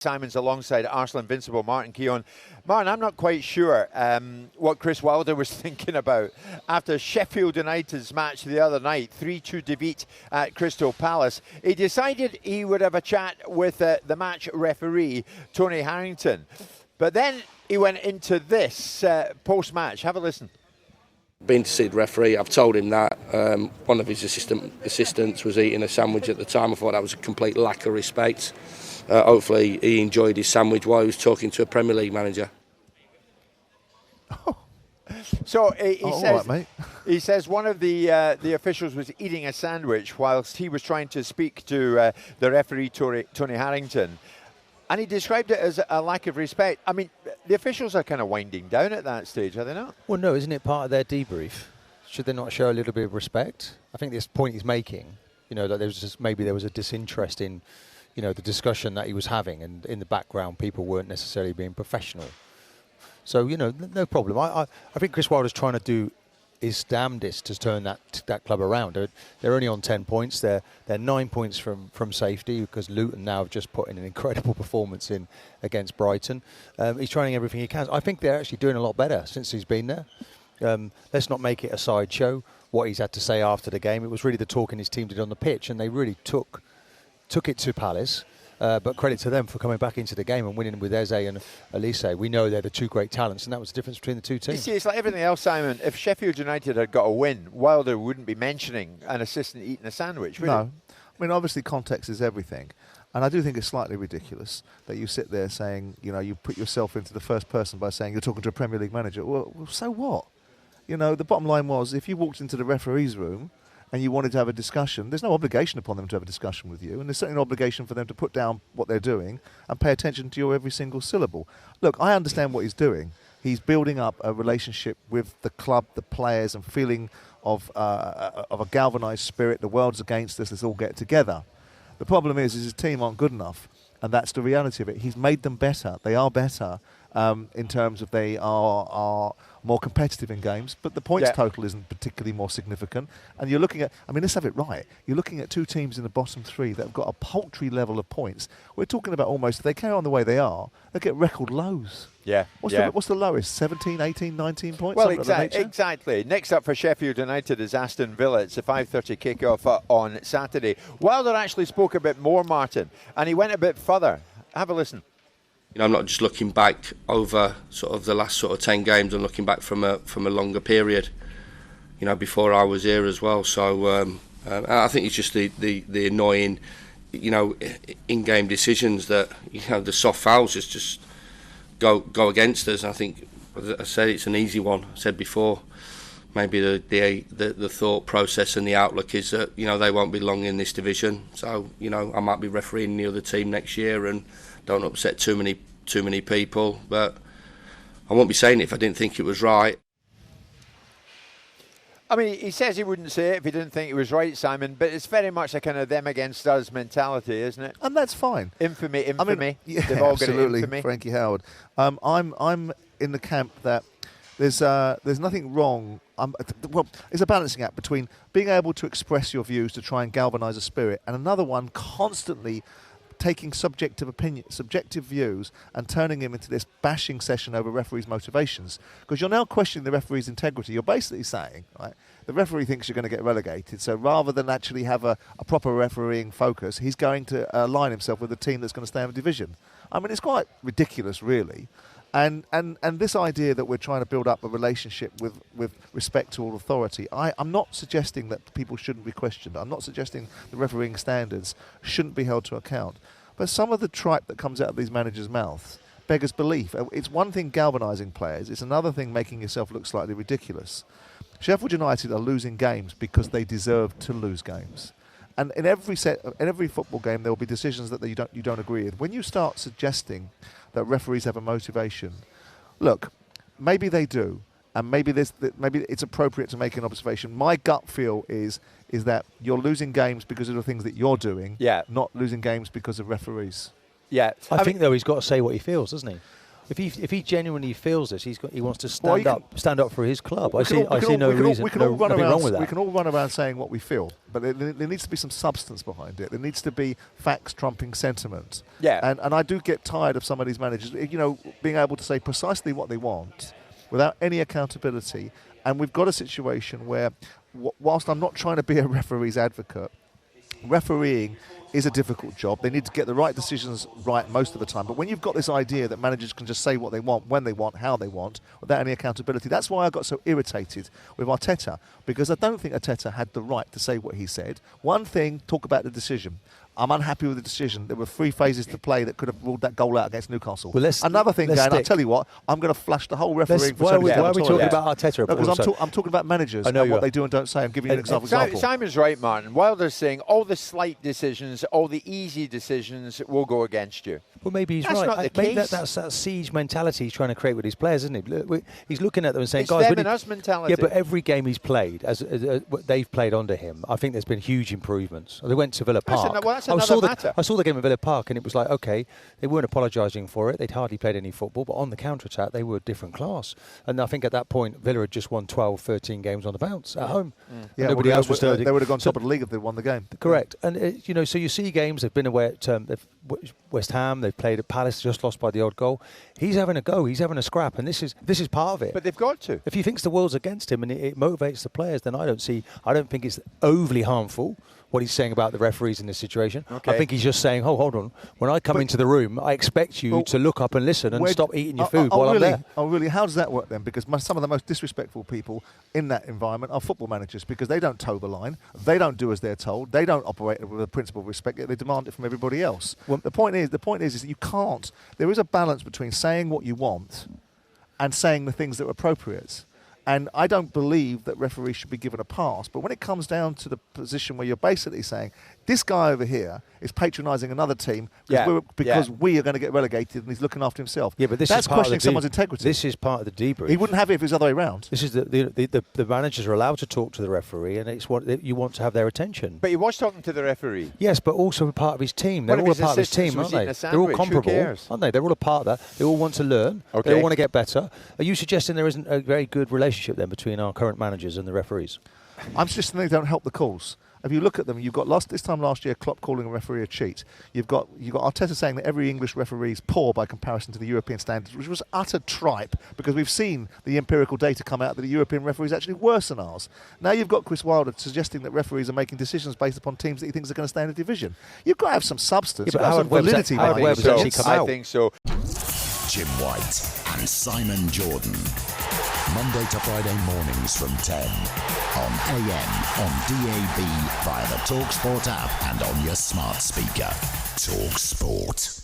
Simon's alongside Arsenal Invincible Martin Keown. Martin, I'm not quite sure what Chris Wilder was thinking about after Sheffield United's match the other night, 3-2 defeat at Crystal Palace. He decided he would have a chat with the match referee, Tony Harrington. But then he went into this post-match. Have a listen. Been to see the referee, I've told him that. One of his assistants was eating a sandwich at the time. I thought that was a complete lack of respect. Hopefully he enjoyed his sandwich while he was talking to a Premier League manager. So says, right, he says one of the officials was eating a sandwich whilst he was trying to speak to the referee, Tony Harrington. And he described it as a lack of respect. I mean, the officials are kind of winding down at that stage, are they not? Well, no, isn't it part of their debrief? Should they not show a little bit of respect? I think this point he's making, that maybe there was a disinterest in, the discussion that he was having, and in the background, people weren't necessarily being professional. So, no problem. I think Chris Wilder's trying to do his damnedest to turn that club around. They're only on 10 points. They're 9 points from safety because Luton now have just put in an incredible performance in against Brighton. He's trying everything he can. I think they're actually doing a lot better since he's been there. Let's not make it a sideshow, what he's had to say after the game. It was really the talking his team did on the pitch, and they really took it to Palace. But credit to them for coming back into the game and winning with Eze and Elise. We know they're the two great talents, and that was the difference between the two teams. You see, it's like everything else, Simon. If Sheffield United had got a win, Wilder wouldn't be mentioning an assistant eating a sandwich, would he? No. I mean, obviously context is everything. And I do think it's slightly ridiculous that you sit there saying, you put yourself into the first person by saying you're talking to a Premier League manager. Well, so what? The bottom line was, if you walked into the referee's room and you wanted to have a discussion, there's no obligation upon them to have a discussion with you, and there's certainly no obligation for them to put down what they're doing and pay attention to your every single syllable. Look, I understand what he's doing. He's building up a relationship with the club, the players, and feeling of a galvanised spirit. The world's against us, let's all get together. The problem is his team aren't good enough, and that's the reality of it. He's made them better. They are better in terms of they are more competitive in games, but the points total isn't particularly more significant. And you're looking at, let's have it right. You're looking at two teams in the bottom three that have got a paltry level of points. We're talking about almost, if they carry on the way they are, they'll get record lows. Yeah. What's the lowest? 17, 18, 19 points? Well, exactly. Next up for Sheffield United is Aston Villa. It's a 5:30 kickoff on Saturday. Wilder actually spoke a bit more, Martin, and he went a bit further. Have a listen. I'm not just looking back over sort of the last sort of 10 games. I'm looking back from a longer period, before I was here as well. So I think it's just the annoying, in-game decisions that, the soft fouls just go against us. I think, as I said, it's an easy one. I said before, maybe the thought process and the outlook is that, they won't be long in this division. So, I might be refereeing the other team next year and don't upset too many people, but I won't be saying it if I didn't think it was right. I mean, he says he wouldn't say it if he didn't think it was right, Simon, but it's very much a kind of them against us mentality, isn't it? And that's fine. Infamy. Yeah, They've all absolutely, got infamy. Frankie Howard. I'm in the camp that there's nothing wrong. It's a balancing act between being able to express your views to try and galvanise a spirit, and another one constantly taking subjective views and turning them into this bashing session over referees' motivations. Because you're now questioning the referee's integrity. You're basically saying, right, the referee thinks you're going to get relegated, so rather than actually have a proper refereeing focus, he's going to align himself with a team that's going to stay in the division. It's quite ridiculous, really. And this idea that we're trying to build up a relationship with respect to all authority, I'm not suggesting that people shouldn't be questioned. I'm not suggesting the refereeing standards shouldn't be held to account. But some of the tripe that comes out of these managers' mouths beggars belief. It's one thing galvanising players, it's another thing making yourself look slightly ridiculous. Sheffield United are losing games because they deserve to lose games. And in every football game, there will be decisions that you don't agree with. When you start suggesting that referees have a motivation, look, maybe they do, and maybe it's appropriate to make an observation. My gut feel is that you're losing games because of the things that you're doing, not losing games because of referees. Yeah, I think though he's got to say what he feels, doesn't he? If he genuinely feels this, he wants to stand up for his club. I see no reason. Nothing wrong with that. We can all run around saying what we feel, but there needs to be some substance behind it. There needs to be facts trumping sentiment. Yeah. And I do get tired of some of these managers, being able to say precisely what they want without any accountability. And we've got a situation where, whilst I'm not trying to be a referee's advocate, refereeing is a difficult job. They need to get the right decisions right most of the time. But when you've got this idea that managers can just say what they want, when they want, how they want, without any accountability, that's why I got so irritated with Arteta, because I don't think Arteta had the right to say what he said. One thing, talk about the decision. I'm unhappy with the decision. There were 3 phases to play that could have ruled that goal out against Newcastle. Well, another thing, Dan, I'll tell you what, I'm going to flash the whole refereeing for why are we talking about Arteta? No, because I'm talking about managers and what they do and don't say. I'm giving you an example. Simon's right, Martin. Wilder's saying all the slight decisions, all the easy decisions will go against you. Well, maybe he's that's right. Not the maybe case. that's that siege mentality he's trying to create with his players, isn't he? He's looking at them and saying, it's "Guys, them and us mentality." Yeah, but every game he's played, as they've played under him, I think there's been huge improvements. They went to Villa Park. That's another matter. I saw the game at Villa Park, and it was like, okay, they weren't apologising for it. They'd hardly played any football, but on the counter-attack, they were a different class. And I think at that point, Villa had just won 12, 13 games on the bounce at home. Yeah, nobody else was they would have gone top of the league if they won the game. Correct. And, so you see games, they've been away at West Ham, they've played at Palace, just lost by the odd goal. He's having a go, he's having a scrap, and this is part of it. But they've got to. If he thinks the world's against him and it motivates the players, then I don't think it's overly harmful what he's saying about the referees in this situation. Okay. I think he's just saying, hold on, when I come into the room, I expect you to look up and listen and stop eating your food while I'm there. Oh, really? How does that work then? Because some of the most disrespectful people in that environment are football managers, because they don't toe the line, they don't do as they're told, they don't operate with a principle of respect, yet they demand it from everybody else. Well, the point is that you can't. There is a balance between saying what you want and saying the things that are appropriate. And I don't believe that referees should be given a pass. But when it comes down to the position where you're basically saying, this guy over here is patronising another team because we are going to get relegated and he's looking after himself. Yeah, but that's questioning someone's integrity. This is part of the debrief. He wouldn't have it if it was the other way around. This is the managers are allowed to talk to the referee, and it's what you want to have their attention. But he was talking to the referee. Yes, but also part of his team. They're all a part of his team, aren't they? They're all comparable, aren't they? They're all a part of that. They all want to learn. Okay. They all want to get better. Are you suggesting there isn't a very good relationship then between our current managers and the referees? I'm suggesting they don't help the calls. If you look at them, you've got this time last year, Klopp calling a referee a cheat. You've got Arteta saying that every English referee is poor by comparison to the European standards, which was utter tripe, because we've seen the empirical data come out that the European referees are actually worse than ours. Now you've got Chris Wilder suggesting that referees are making decisions based upon teams that he thinks are going to stay in the division. You've got to have some substance. Yeah, but some validity behind it. I think so. Jim White and Simon Jordan. Monday to Friday mornings from 10 on AM, on DAB, via the TalkSPORT app and on your smart speaker. TalkSPORT.